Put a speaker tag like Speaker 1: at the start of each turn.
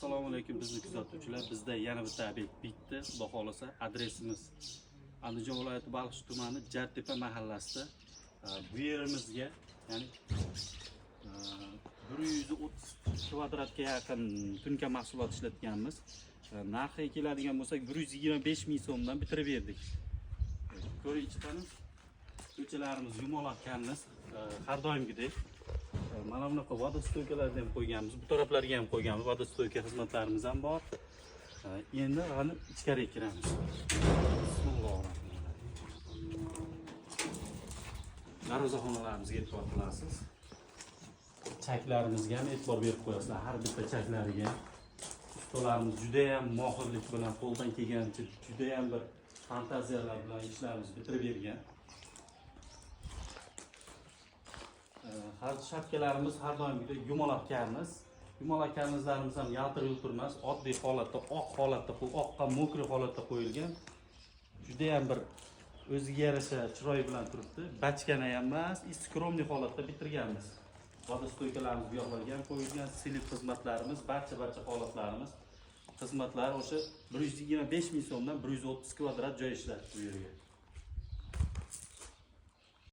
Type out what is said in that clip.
Speaker 1: Assalomu alaykum bizni kuzatuvchilar. Bizda yana bitta obyekt bitdi. Xudo xolasa adresimiz Andijon viloyati Baliqchi tumani Jartepa mahallasida. Bu yerimizga, ya'ni 130 kvadratga yaqin tunka mahsulot ishlatganmiz. Narxiga keladigan bo'lsak 125 ming so'mdan bitirib berdik. Ko'ring chiqamiz. Ko'chalarimiz yumaloq kanimiz, har doimgidek. Mana bunaqa vodostoykalarni ham qo'yganmiz. Bu taraflarga ham qo'yganmiz. Vodostoyka xizmatlarimiz ham bor. Endi g'ani ichkariga kiramiz. Darvozaxonalarimizga e'tibor qilasiz. Chaklarimizga ham e'tibor berib qo'yasizlar. Har bitta chaklariga. Ustalarimiz juda ham mohirlik bilan qo'ldan kelganicha juda ham bir fantaziyalar bilan ishlarimizni bitirib bergan. Shapkalarimiz har doimgidek yumaloq karniz. Yumaloq karnizlarimiz ham yaltir-yultir emas, oddiy holatda, oq holatda, oqqa mokri holatda qo'yilgan. Juda ham bir o'ziga yarasha chiroy bilan turibdi. Bachkana ham emas, skromniy holatda bitirganmiz. Vodostoykalarimiz bu yoqlarga ham qo'yilgan, silib xizmatlarimiz, barcha holatlarimiz, xizmatlar o'sha 125 ming so'mdan 130 kvadrat joy ishlatdi bu yerga.